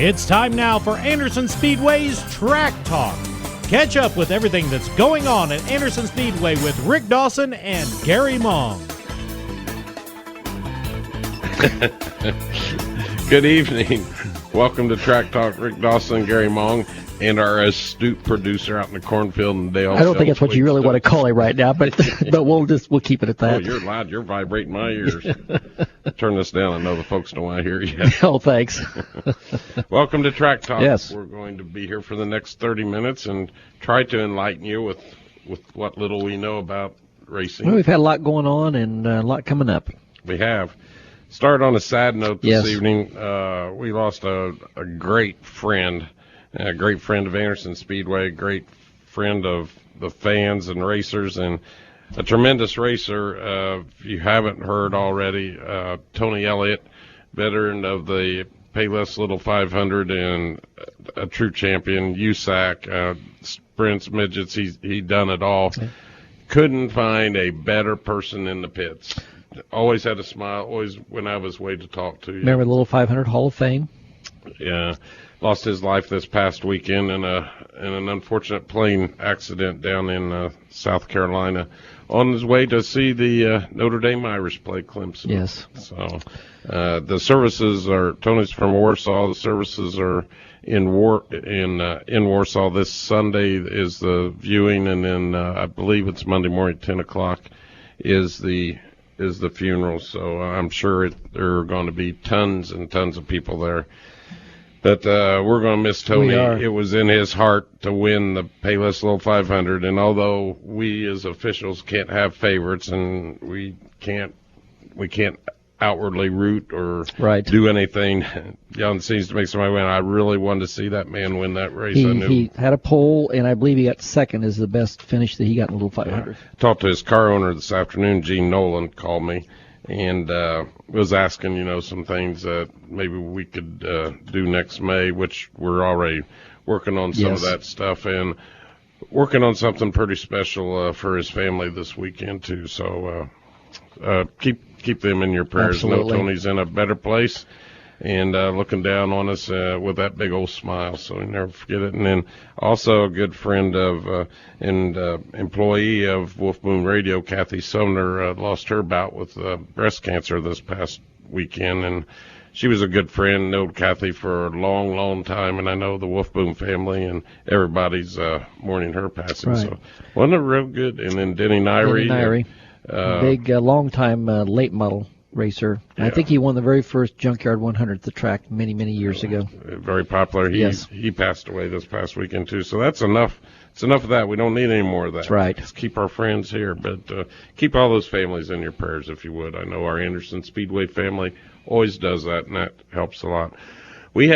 It's time now for Anderson Speedway's Track Talk. Catch up with everything that's going on at Anderson Speedway with Rick Dawson and Gary Mong. Good evening. Welcome to Track Talk. Rick Dawson, Gary Mong, and our astute producer out in the cornfield in Dale. I don't think that's what you really want to call him right now, but we'll keep it at that. Oh, you're loud. You're vibrating my ears. Turn this down. I know the folks don't want to hear you. Oh, thanks. Welcome to Track Talk. Yes. We're going to be here for the next 30 minutes and try to enlighten you with what little we know about racing. Well, we've had a lot going on and a lot coming up. We have. Start on a sad note this Yes. evening. We lost a great friend of Anderson Speedway, a great friend of the fans and racers, and a tremendous racer. If you haven't heard already, Tony Elliott, veteran of the Payless Little 500 and a true champion, USAC, sprints, midgets, he done it all. Okay. Couldn't find a better person in the pits. Always had a smile, always went out of his way to talk to you. Remember the Little 500 Hall of Fame? Yeah, lost his life this past weekend in an unfortunate plane accident down in South Carolina on his way to see the Notre Dame Irish play Clemson. Yes. So the services are, Tony's from Warsaw. The services are in Warsaw. This Sunday is the viewing, and then I believe it's Monday morning, 10 o'clock, is the funeral. So I'm sure there are going to be tons and tons of people there. But we're going to miss Tony. It was in his heart to win the Payless Little 500, and although we as officials can't have favorites and we can't outwardly root or do anything beyond the scenes to make somebody win, I really wanted to see that man win that race. He had a pole, and I believe he got second as the best finish that he got in the Little 500. Talked to his car owner this afternoon. Gene Nolan called me and was asking, some things that maybe we could do next May, which we're already working on some of that stuff, and working on something pretty special for his family this weekend too. So keep them in your prayers. Absolutely. Know Tony's in a better place and looking down on us with that big old smile, so you never forget it. And then also a good friend of and employee of Wolf Moon Radio, Kathy Sumner, lost her bout with breast cancer this past weekend, and she was a good friend. Known Kathy for a long, long time, and I know the Wolf Boom family and everybody's mourning her passing. Right. So wasn't it real good? And then Denny Nairi. Big, long-time late model racer. Yeah. I think he won the very first Junkyard 100 at the track many, many years ago. Very popular. He passed away this past weekend, too. So that's enough. It's enough of that. We don't need any more of that. That's right. Let's keep our friends here. But keep all those families in your prayers, if you would. I know our Anderson Speedway family always does that, and that helps a lot. We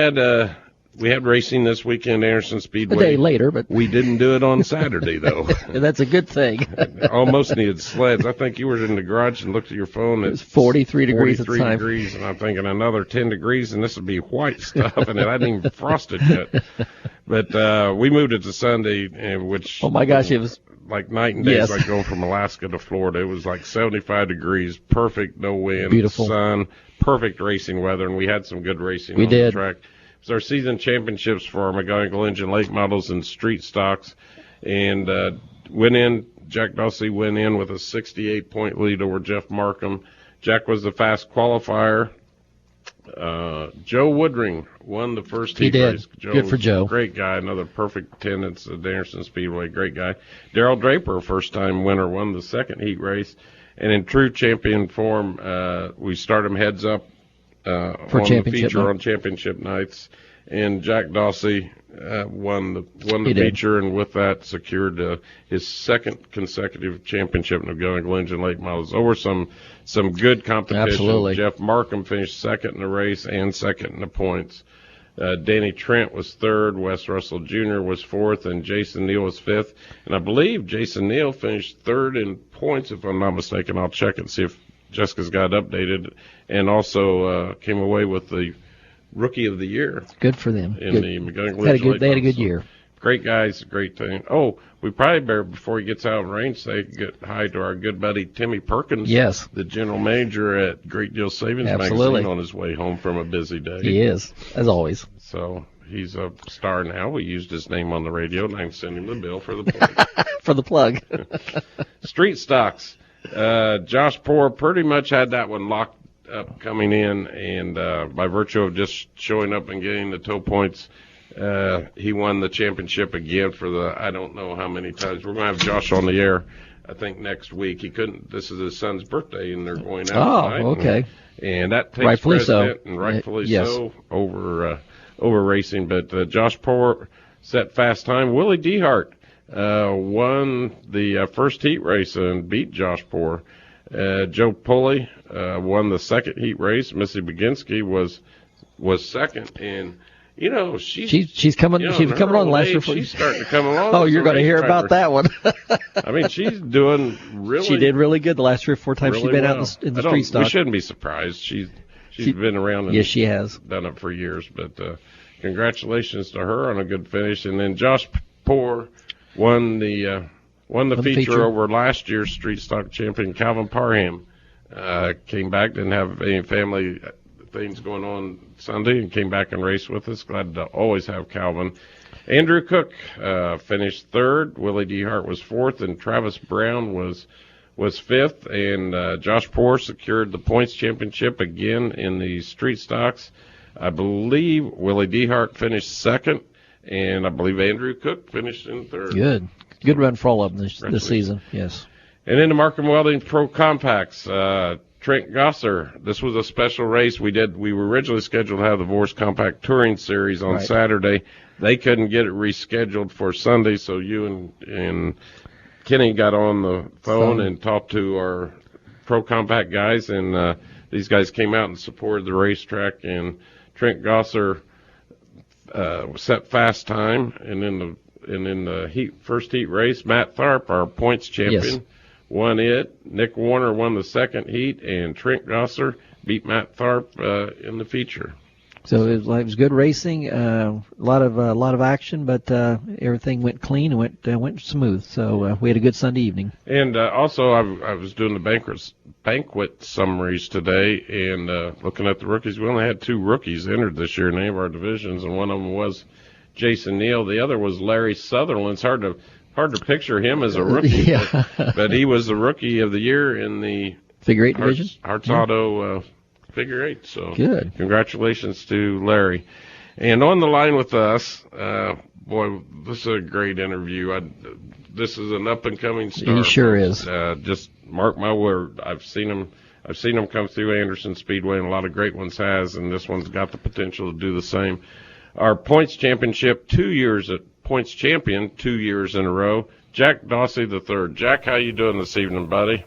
had racing this weekend, Anderson Speedway. A day later, but we didn't do it on Saturday, though. That's a good thing. Almost needed sleds. I think you were in the garage and looked at your phone. It was 43 degrees at the time. 43 degrees, and I'm thinking another 10 degrees, and this would be white stuff, and it hadn't even frosted yet. But we moved it to Sunday, which... Oh, my gosh, it was... like night and day. It's like going from Alaska to Florida. It was like 75 degrees, perfect, no wind, beautiful sun, perfect racing weather, and we had some good racing on the track. It was our season championships for our McGowan Engine late models and street stocks, and Jack Dawsey went in with a 68-point lead over Jeff Markham. Jack was the fast qualifier. Joe Woodring won the first heat race. Good for Joe. Great guy. Another perfect attendance at Anderson Speedway. Great guy. Darrell Draper, first-time winner, won the second heat race. And in true champion form, we start him heads up for on championship the feature night. on championship nights. And Jack Dawsey won the feature, and with that secured his second consecutive championship in the McGowan Engine late models. Over some good competition. Absolutely. Jeff Markham finished second in the race and second in the points. Danny Trent was third, Wes Russell Jr. was fourth, and Jason Neal was fifth. And I believe Jason Neal finished third in points, if I'm not mistaken. I'll check and see if Jessica's got it updated. And also came away with the Rookie of the Year. Good for them. In the McGowan Engine They had a good year. great guys, great team. Oh, we probably better, before he gets out of range, say get hi to our good buddy Timmy Perkins. Yes. The general manager at Great Deal Savings Absolutely. Magazine on his way home from a busy day. He is, as always. So he's a star now. We used his name on the radio, and I can send him the bill for the plug. For the plug. Street stocks. Josh Poor pretty much had that one locked up coming in, and by virtue of just showing up and getting the tow points, he won the championship again for the I don't know how many times. We're going to have Josh on the air, I think, next week. He couldn't. This is his son's birthday, and they're going out tonight. Okay. And that takes Rightfully precedent, so. and rightfully Yes. so, over racing. But Josh Poor set fast time. Willie Dehart won the first heat race and beat Josh Poor. Joe Pulley won the second heat race. Missy Baginski was second, and you know She's coming. She's coming on last year. She's starting to come along. Oh, you're going to hear about that one. I mean, she's doing really. She did really good the last 3 or 4 times really she's been well. out in the street stock. We shouldn't be surprised. She's been around. And yes, she has done it for years. But congratulations to her on a good finish. And then Josh Poor won the feature over last year's street stock champion Calvin Parham. Came back, didn't have any family things going on Sunday, and came back and raced with us. Glad to always have Calvin. Andrew Cook finished third. Willie Dehart was fourth, and Travis Brown was fifth. And Josh Poor secured the points championship again in the street stocks. I believe Willie Dehart finished second, and I believe Andrew Cook finished in third. Good run for all of them this season. Yes. And in the Markham Welding Pro Compacts, Trent Gosser. This was a special race. We were originally scheduled to have the Vorse Compact Touring Series on Saturday. They couldn't get it rescheduled for Sunday, so you and Kenny got on the phone and talked to our Pro Compact guys, and these guys came out and supported the racetrack. And Trent Gosser set fast time, and in the first heat race, Matt Tharp, our points champion, won it. Nick Warner won the second heat, and Trent Gosser beat Matt Tharp in the feature. So it was good racing, a lot of action, but everything went clean and went smooth. So we had a good Sunday evening. And also, I was doing the banquet summaries today, and looking at the rookies. We only had 2 rookies entered this year in any of our divisions, and one of them was Jason Neal. The other was Larry Sutherland. It's hard to picture him as a rookie, but he was the rookie of the year in the Figure 8 division. Hearts Auto Figure 8. So good. Congratulations to Larry. And on the line with us, boy, this is a great interview. This is an up and coming star. He sure is. Just mark my word. I've seen him come through Anderson Speedway, and a lot of great ones has, and this one's got the potential to do the same. Our points championship, 2 years at points champion, 2 years in a row. Jack Dawsey III. Jack, how you doing this evening, buddy?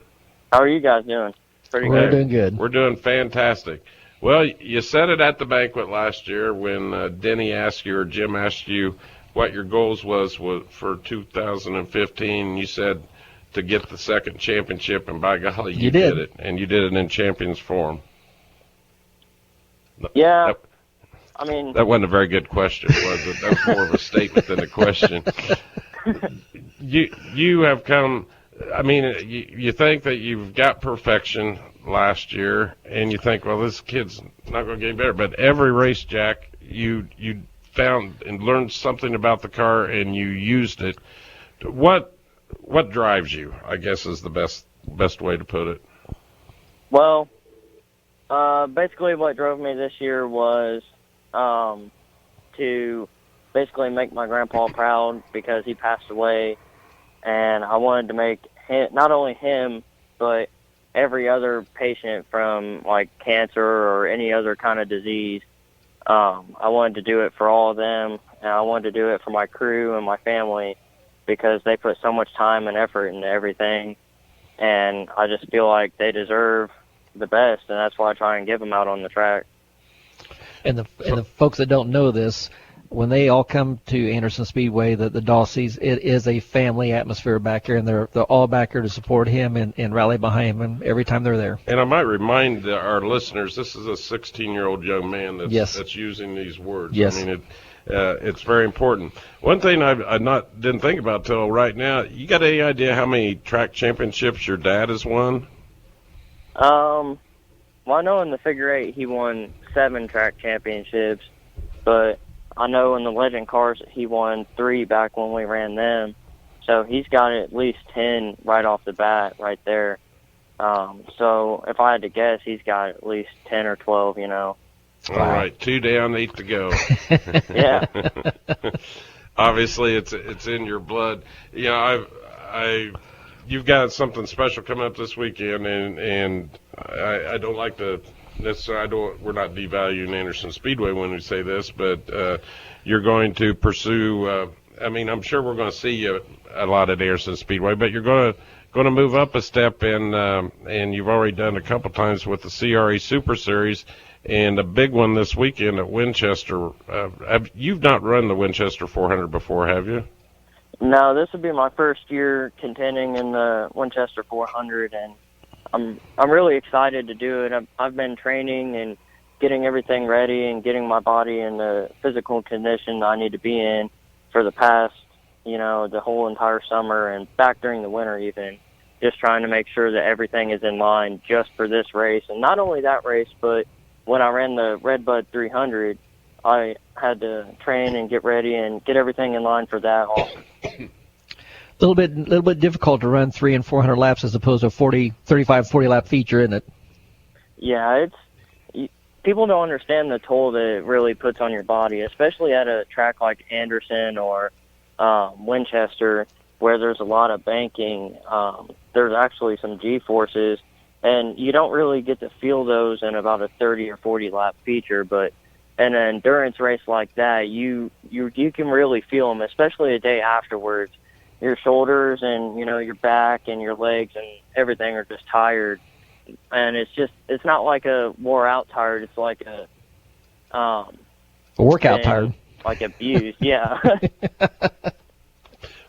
How are you guys doing? Pretty We're good. doing good. We're doing fantastic. Well, you said it at the banquet last year when Denny asked you, or Jim asked you, what your goals was for 2015. You said to get the second championship, and by golly, you did it. And you did it in champions form. Yeah. I mean, that wasn't a very good question, was it? That was more of a statement than a question. You have come. I mean, you think that you've got perfection last year, and you think, well, this kid's not going to get any better. But every race, Jack, you found and learned something about the car, and you used it. What drives you, I guess, is the best way to put it. Well, basically what drove me this year was to basically make my grandpa proud, because he passed away, and I wanted to make him, not only him, but every other patient from like cancer or any other kind of disease. I wanted to do it for all of them, and I wanted to do it for my crew and my family, because they put so much time and effort into everything, and I just feel like they deserve the best, and that's why I try and give them out on the track. And the folks that don't know this, when they all come to Anderson Speedway, the Dawsies, it is a family atmosphere back here, and they're all back here to support him and rally behind him every time they're there. And I might remind our listeners, this is a 16-year-old young man that's using these words. Yes. I mean, it's very important. One thing I didn't think about till right now, you got any idea how many track championships your dad has won? Well, I know in the figure eight he won 7 track championships, but I know in the legend cars he won 3 back when we ran them. So he's got at least 10 right off the bat right there. So if I had to guess, he's got at least 10 or 12, you know. All right, 2 down, 8 to go. Yeah. Obviously, it's in your blood. You know, you've got something special coming up this weekend, and I don't like to necessarily. We're not devaluing Anderson Speedway when we say this, but you're going to pursue. I mean, I'm sure we're going to see you a lot at Anderson Speedway, but you're going to move up a step, and you've already done a couple times with the CRE Super Series. And a big one this weekend at Winchester. You've not run the Winchester 400 before, have you? No, this would be my first year contending in the Winchester 400, and I'm really excited to do it. I've been training and getting everything ready and getting my body in the physical condition I need to be in for the past, you know, the whole entire summer and back during the winter even, just trying to make sure that everything is in line just for this race. And not only that race, but when I ran the Redbud 300, I had to train and get ready and get everything in line for that also. A little bit difficult to run 300 and 400 laps as opposed to a 35, 40 lap feature, isn't it? Yeah, people don't understand the toll that it really puts on your body, especially at a track like Anderson or Winchester, where there's a lot of banking. There's actually some G-forces. And you don't really get to feel those in about a 30 or 40 lap feature, but in an endurance race like that, you can really feel them, especially a day afterwards. Your shoulders and, you know, your back and your legs and everything are just tired. And it's not like a wore out tired. It's like a workout tired. Like abused, yeah.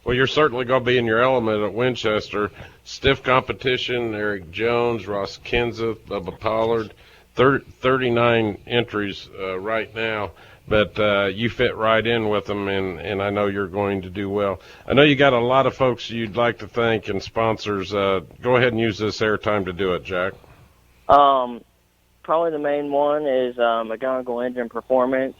Well, you're certainly going to be in your element at Winchester. Stiff competition, Eric Jones, Ross Kenseth, Bubba Pollard, 39 entries right now. But you fit right in with them, and I know you're going to do well. I know you got a lot of folks you'd like to thank and sponsors. Go ahead and use this airtime to do it, Jack. Probably the main one is McGowan Engine Performance.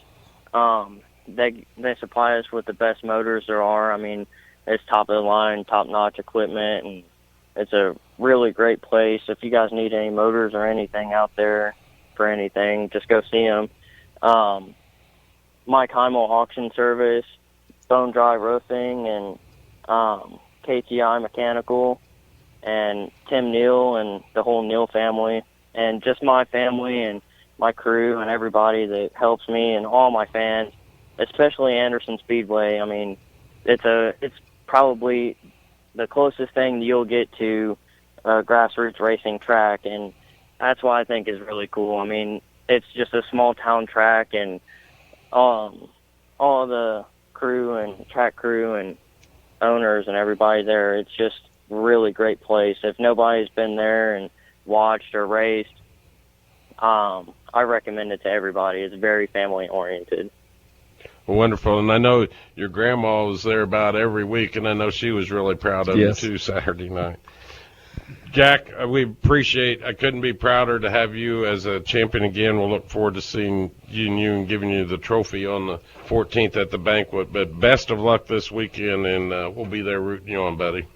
They supply us with the best motors there are. I mean, it's top-of-the-line, top-notch equipment, and it's a really great place. If you guys need any motors or anything out there for anything, just go see them. Mike Heimel Auction Service, Bone Dry Roofing, and KTI Mechanical, and Tim Neal and the whole Neal family, and just my family and my crew and everybody that helps me and all my fans, especially Anderson Speedway. I mean, it's probably the closest thing you'll get to a grassroots racing track, and that's what I think is really cool. I mean, it's just a small town track, and all the crew and track crew and owners and everybody there, it's just a really great place. If nobody's been there and watched or raced, I recommend it to everybody. It's very family oriented. Wonderful, and I know your grandma was there about every week, and I know she was really proud of you too Saturday night. Jack, we appreciate. I couldn't be prouder to have you as a champion again. We'll look forward to seeing you and giving you the trophy on the 14th at the banquet. But best of luck this weekend, and we'll be there rooting you on, buddy.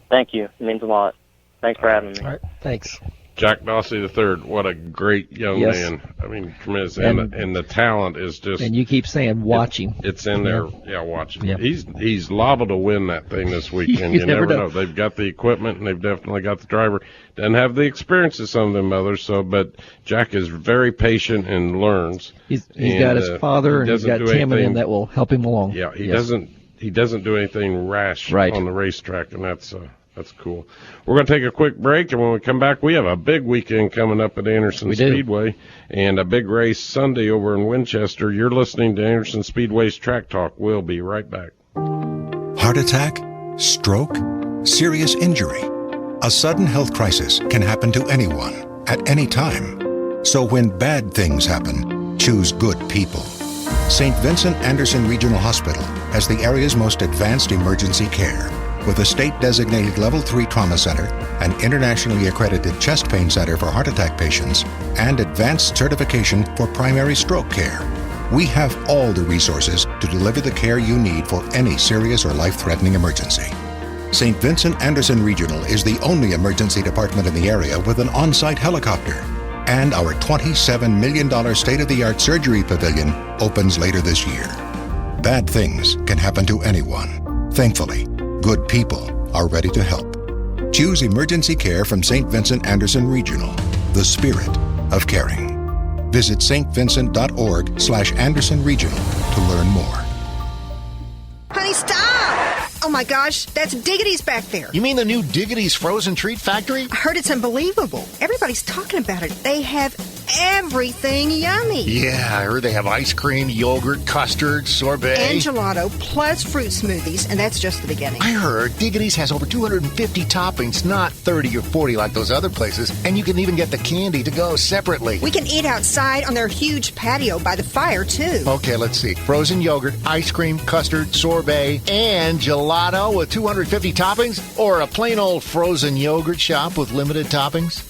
Thank you. It means a lot. Thanks for having me. All right, thanks. Jack Dawsey III, what a great young man. I mean, tremendous. And the talent is just... And you keep saying, watch him. It's in there. Yeah, watch him. Yep. He's liable to win that thing this weekend. You never know. They've got the equipment, and they've definitely got the driver. Doesn't have the experience of some of them others, but Jack is very patient and learns. He's got his father, and he's got Tim and him that will help him along. Yeah, he doesn't do anything rash on the racetrack, and that's That's cool. We're going to take a quick break, and when we come back, we have a big weekend coming up at Anderson Speedway and a big race Sunday over in Winchester. You're listening to Anderson Speedway's Track Talk. We'll be right back. Heart attack, stroke, serious injury. A sudden health crisis can happen to anyone at any time. So when bad things happen, choose good people. St. Vincent Anderson Regional Hospital has the area's most advanced emergency care, with a state-designated Level 3 trauma center, an internationally accredited chest pain center for heart attack patients, and advanced certification for primary stroke care. We have all the resources to deliver the care you need for any serious or life-threatening emergency. St. Vincent Anderson Regional is the only emergency department in the area with an on-site helicopter. And our $27 million state-of-the-art surgery pavilion opens later this year. Bad things can happen to anyone. Thankfully, good people are ready to help. Choose emergency care from St. Vincent Anderson Regional, the spirit of caring. Visit stvincent.org/Anderson Regional to learn more. Honey, stop! Oh my gosh, that's Diggity's back there. You mean the new Diggity's Frozen Treat Factory? I heard it's unbelievable. Everybody's talking about it. They have everything yummy. Yeah, I heard they have ice cream, yogurt, custard, sorbet. And gelato, plus fruit smoothies, and that's just the beginning. I heard Diggity's has over 250 toppings, not 30 or 40 like those other places, and you can even get the candy to go separately. We can eat outside on their huge patio by the fire, too. Okay, let's see. Frozen yogurt, ice cream, custard, sorbet, and gelato with 250 toppings? Or a plain old frozen yogurt shop with limited toppings?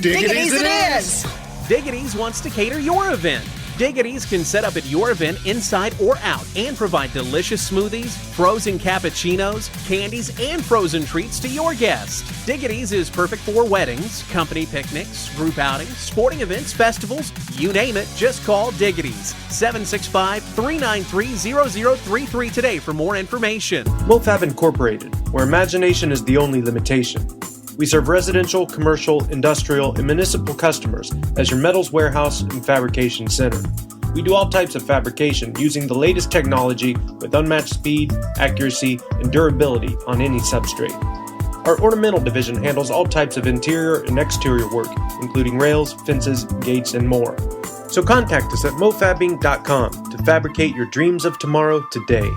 Diggity's it is! Diggity's wants to cater your event. Diggity's can set up at your event inside or out and provide delicious smoothies, frozen cappuccinos, candies, and frozen treats to your guests. Diggity's is perfect for weddings, company picnics, group outings, sporting events, festivals, you name it, just call Diggity's. 765-393-0033 today for more information. MoFab Incorporated, where imagination is the only limitation. We serve residential, commercial, industrial, and municipal customers as your metals warehouse and fabrication center. We do all types of fabrication using the latest technology with unmatched speed, accuracy, and durability on any substrate. Our ornamental division handles all types of interior and exterior work, including rails, fences, gates, and more. So contact us at mofabbing.com to fabricate your dreams of tomorrow today.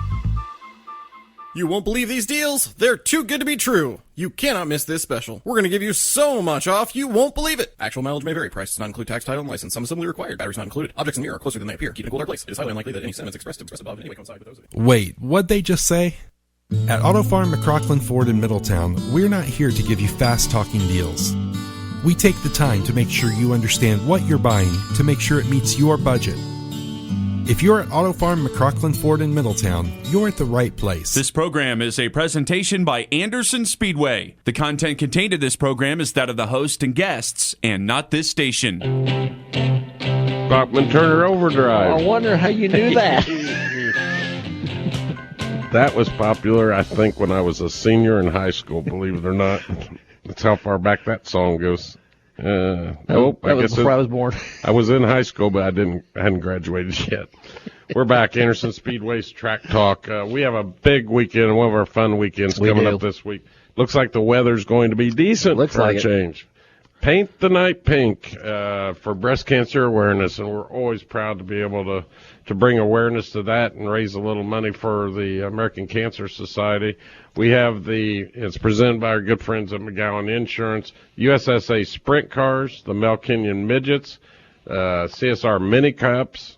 You won't believe these deals? They're too good to be true. You cannot miss this special. We're going to give you so much off, you won't believe it. Actual mileage may vary. Price does not include tax, title, and license. Some assembly required. Batteries not included. Objects in the mirror are closer than they appear. Keep in a cooler place. It is highly unlikely that any sentiments expressed above in any way coincide with those of you. Wait, what'd they just say? At Auto Farm McCrocklin Ford in Middletown, we're not here to give you fast-talking deals. We take the time to make sure you understand what you're buying to make sure it meets your budget. If you're at Auto Farm McCrocklin Ford in Middletown, you're at the right place. This program is a presentation by Anderson Speedway. The content contained in this program is that of the host and guests, and not this station. Bachman Turner Overdrive. I wonder how you knew that. That was popular, I think, when I was a senior in high school, believe it or not. That's how far back that song goes. Nope. That was before I was born. I was in high school, but I hadn't graduated yet. We're back, Anderson Speedway's Track Talk. We have a big weekend, one of our fun weekends coming up this week. Looks like the weather's going to be decent for a change. Paint the Night Pink for breast cancer awareness, and we're always proud to be able to bring awareness to that and raise a little money for the American Cancer Society. We have it's presented by our good friends at McGowan Insurance, USSA Sprint Cars, the Mel Kenyon Midgets, CSR Mini Cups,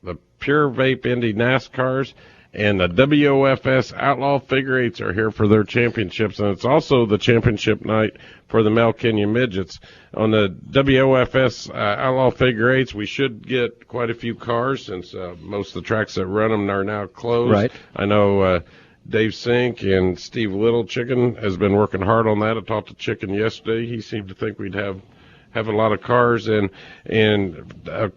the Pure Vape Indy NASCARs, and the WOFS Outlaw Figure Eights are here for their championships, and it's also the championship night for the Mel Kenyon Midgets. On the WOFS Outlaw Figure Eights, we should get quite a few cars since most of the tracks that run them are now closed. Right. I know Dave Sink and Steve Little Chicken has been working hard on that. I talked to Chicken yesterday. He seemed to think we'd have a lot of cars. And a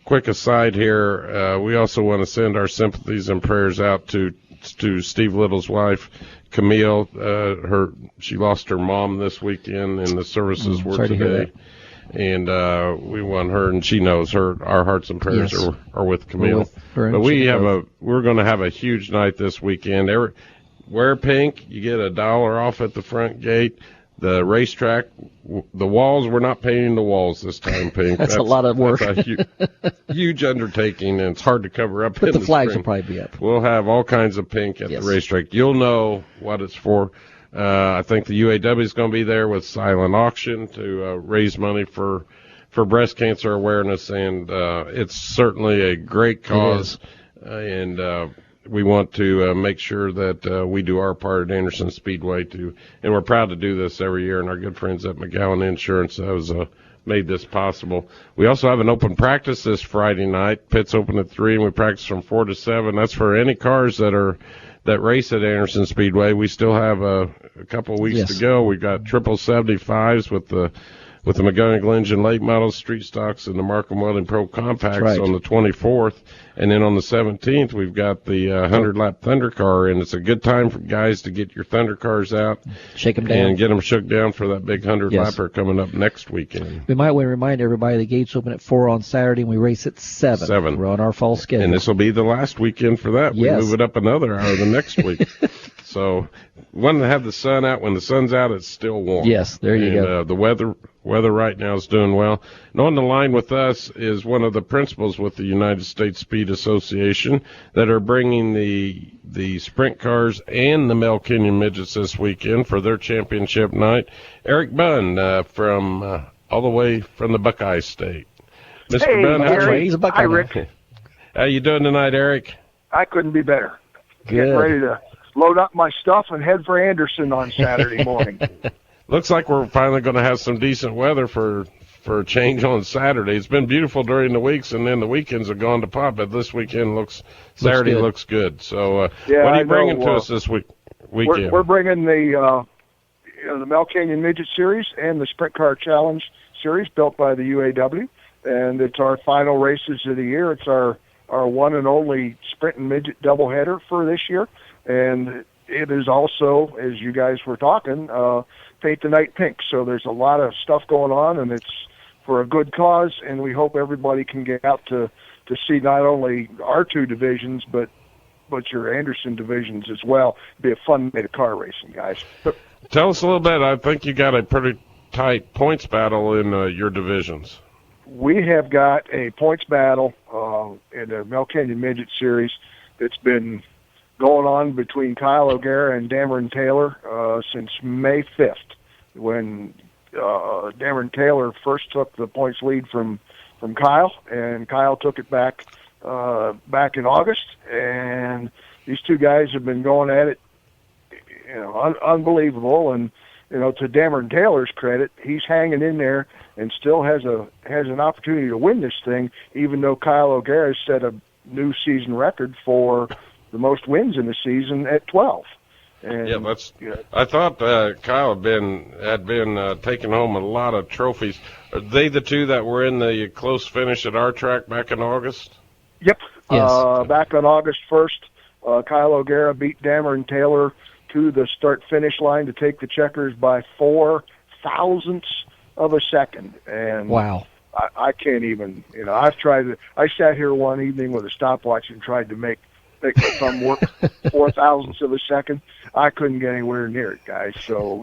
quick aside here, we also want to send our sympathies and prayers out to Steve Little's wife, Camille. She lost her mom this weekend, and the services were today. And we want her, and she knows our hearts and prayers are with Camille. But we're going to have a huge night this weekend. wear pink, you get $1 off at the front gate. The racetrack, the walls, we're not painting the walls this time pink. That's a lot of work. That's a huge undertaking, and it's hard to cover up. But in the flags spring. will probably be up. We'll have all kinds of pink at the racetrack. You'll know what it's for. I think the UAW is going to be there with silent auction to raise money for breast cancer awareness, and it's certainly a great cause. And we want to make sure that we do our part at Anderson Speedway and we're proud to do this every year. And our good friends at McGowan Insurance has made this possible. We also have an open practice this Friday night. Pits open at 3, and we practice from 4 to 7. That's for any cars that race at Anderson Speedway. We still have a couple of weeks to go. We've got 75s with the McGowan Engine late models, street stocks, and the Markham Welding Pro Compacts on the 24th. And then on the 17th, we've got the 100-lap Thunder Car, and it's a good time for guys to get your Thunder Cars out. Shake them down. And get them shook down for that big 100-lapper coming up next weekend. We might want to remind everybody the gates open at 4 on Saturday, and we race at 7. We're on our fall schedule. And this will be the last weekend for that. We move it up another hour the next week. So, want to have the sun out. When the sun's out, it's still warm. Yes, there you go. The weather right now is doing well. And on the line with us is one of the principals with the United States Speed Association that are bringing the sprint cars and the Mel Kenyon midgets this weekend for their championship night. Eric Bunn from all the way from the Buckeye State. Mr. Bunn, Hi, Rick. How you doing tonight, Eric? I couldn't be better. Good. Getting ready to load up my stuff and head for Anderson on Saturday morning. Looks like we're finally going to have some decent weather for a change on Saturday. It's been beautiful during the weeks, and then the weekends have gone to pot, but this weekend Saturday looks good. So what are you bringing to us this weekend? We're bringing the Mel Kenyon Midget Series and the Sprint Car Challenge Series built by the UAW, and it's our final races of the year. It's our one and only sprint and midget doubleheader for this year. And it is also, as you guys were talking, Paint the Night Pink. So there's a lot of stuff going on, and it's for a good cause, and we hope everybody can get out to see not only our two divisions, but your Anderson divisions as well. It'll be a fun night of car racing, guys. Tell us a little bit. I think you got a pretty tight points battle in your divisions. We have got a points battle in the Mel Kenyon Midget Series that's been going on between Kyle O'Gara and Dameron Taylor since May 5th, when Dameron Taylor first took the points lead from Kyle, and Kyle took it back in August. And these two guys have been going at it, unbelievable. And to Dameron Taylor's credit, he's hanging in there and still has an opportunity to win this thing, even though Kyle O'Gara set a new season record for the most wins in the season at 12. And, I thought Kyle had been taking home a lot of trophies. Are they the two that were in the close finish at our track back in August? Yep. Yes. Back on August 1st, Kyle O'Gara beat Dameron Taylor to the start-finish line to take the checkers by 4 thousandths of a second. And wow. I can't even, I sat here one evening with a stopwatch and tried to make my thumb work 4 thousandths of a second. I couldn't get anywhere near it, guys. So,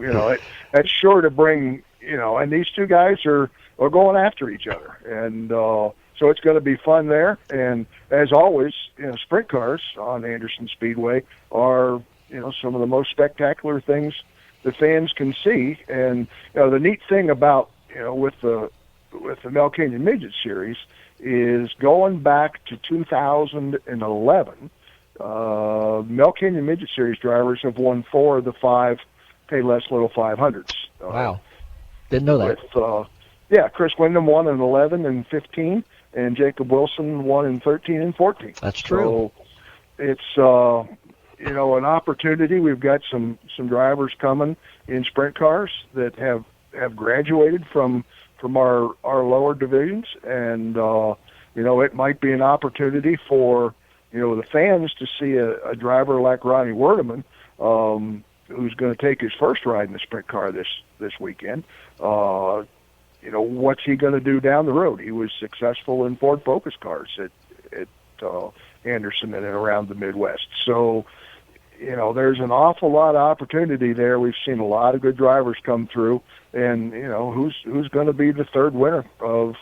that's sure to bring, and these two guys are going after each other. And so it's going to be fun there. And as always, sprint cars on Anderson Speedway are, some of the most spectacular things the fans can see. And, the neat thing about, with the Mel Kenyon Midget Series is going back to 2011, Mel Kenyon Midget Series drivers have won 4 of the 5 Payless Little 500s. Wow. Didn't know that. Chris Wyndham won in 11 and 15, and Jacob Wilson won in 13 and 14. That's true. So it's, an opportunity. We've got some drivers coming in sprint cars that have graduated from our lower divisions, and, it might be an opportunity for, the fans to see a driver like Ronnie Werdeman, who's going to take his first ride in the sprint car this weekend. What's he going to do down the road? He was successful in Ford Focus cars at Anderson and around the Midwest. So, there's an awful lot of opportunity there. We've seen a lot of good drivers come through, and who's going to be the third winner of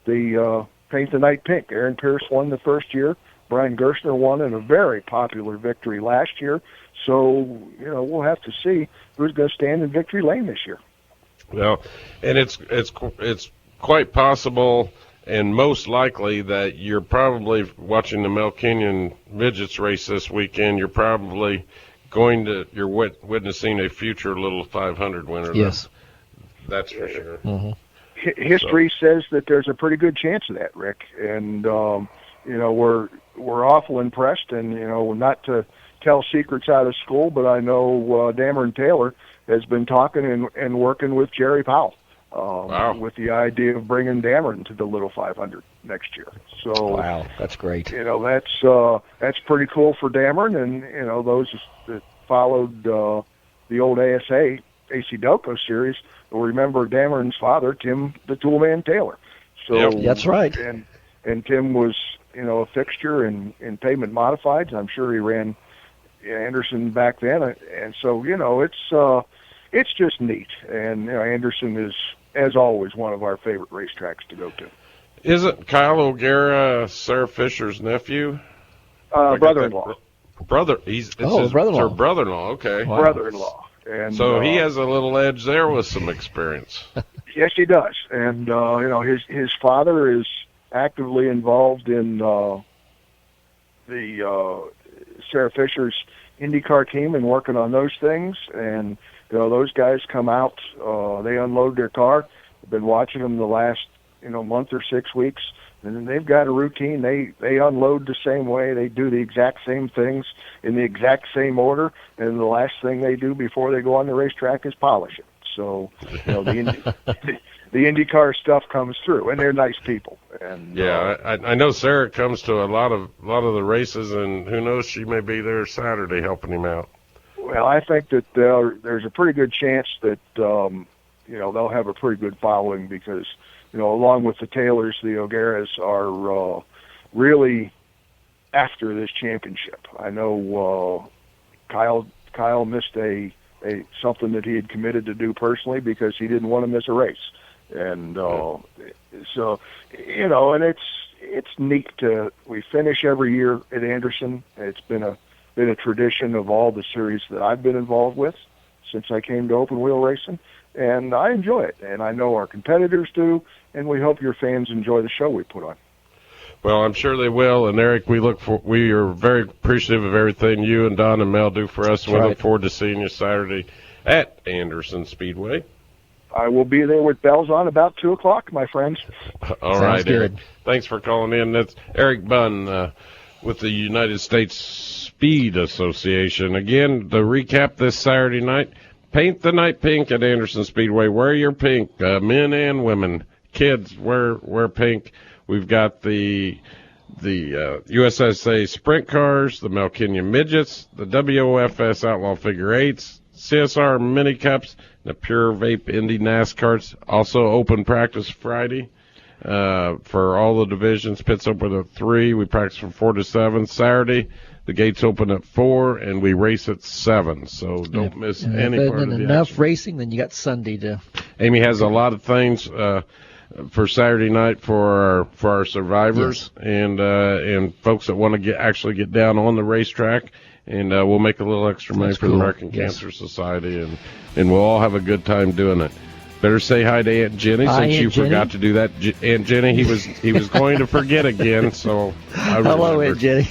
the Paint the Night Pink? Aaron Pierce won the first year. Brian Gerstner won in a very popular victory last year. So we'll have to see who's going to stand in victory lane this year. Well, and it's quite possible and most likely that you're probably watching the Mel Kenyon Midgets race this weekend. You're probably witnessing a future Little 500 winner. Yes. That's for sure. Mm-hmm. History says that there's a pretty good chance of that, Rick. And, we're awful impressed, and, not to tell secrets out of school, but I know Dameron Taylor has been talking and working with Jerry Powell. Wow. With the idea of bringing Dameron to the Little 500 next year. So wow, that's great. That's pretty cool for Dameron, and those that followed the old ASA AC Delco series will remember Dameron's father, Tim the Toolman Taylor. So yep. That's right. And Tim was a fixture in pavement modifieds. I'm sure he ran Anderson back then, and so it's just neat. And Anderson is, as always, one of our favorite racetracks to go to. Isn't Kyle O'Gara Sarah Fisher's nephew? Brother-in-law. It's his brother-in-law. Brother-in-law, okay. Wow. Brother-in-law. And so he has a little edge there with some experience. Yes, he does. And his father is actively involved in the Sarah Fisher's IndyCar team and working on those things. And those guys come out, they unload their car. I've been watching them the last month or 6 weeks, and then they've got a routine. They unload the same way. They do the exact same things in the exact same order, and the last thing they do before they go on the racetrack is polish it. So the IndyCar stuff comes through, and they're nice people. And yeah, I know Sarah comes to a lot of the races, and who knows, she may be there Saturday helping him out. Well, I think that there's a pretty good chance that they'll have a pretty good following because along with the Taylors, the O'Garas are really after this championship. I know Kyle missed a something that he had committed to do personally because he didn't want to miss a race. And so and it's neat we finish every year at Anderson. It's been a tradition of all the series that I've been involved with since I came to open wheel racing, and I enjoy it, and I know our competitors do, and we hope your fans enjoy the show we put on. Well, I'm sure they will, and Eric, we are very appreciative of everything you and Don and Mel do for us, and we look forward to seeing you Saturday at Anderson Speedway. I will be there with bells on about 2 o'clock, my friends. All right, Eric. Thanks for calling in. That's Eric Bunn with the United States Speed Association. Again, to recap this Saturday night, paint the night pink at Anderson Speedway. Wear your pink, men and women. Kids, wear pink. We've got the USSA Sprint Cars, the Mel Kenyon Midgets, the WOFS Outlaw Figure 8s, CSR Mini Cups, the Pure Vape Indy NASCARs. Also open practice Friday for all the divisions. Pits open at 3. We practice from 4 to 7. Saturday, the gates open at 4, and we race at 7. So don't miss any part of the enough action. racing, then you got Sunday to. Amy has a lot of things for Saturday night for our survivors and folks that want to actually get down on the racetrack. And we'll make a little extra money for the American Cancer Society, and we'll all have a good time doing it. Better say hi to Aunt Jenny since you forgot to do that. Aunt Jenny, he was going to forget again, so I remembered. Hello, Aunt Jenny.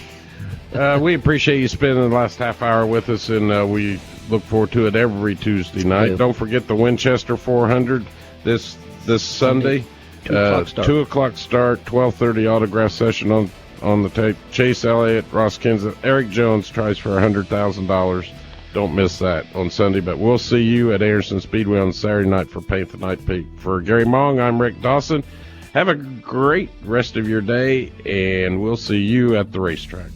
We appreciate you spending the last half hour with us, and we look forward to it every Tuesday night. Don't forget the Winchester 400 this Sunday. 2 o'clock start, 12:30 autograph session on the tape. Chase Elliott, Ross Kenseth, Eric Jones tries for $100,000. Don't miss that on Sunday. But we'll see you at Anderson Speedway on Saturday night for Paint the Night Pink. For Gary Mong, I'm Rick Dawson. Have a great rest of your day, and we'll see you at the racetrack.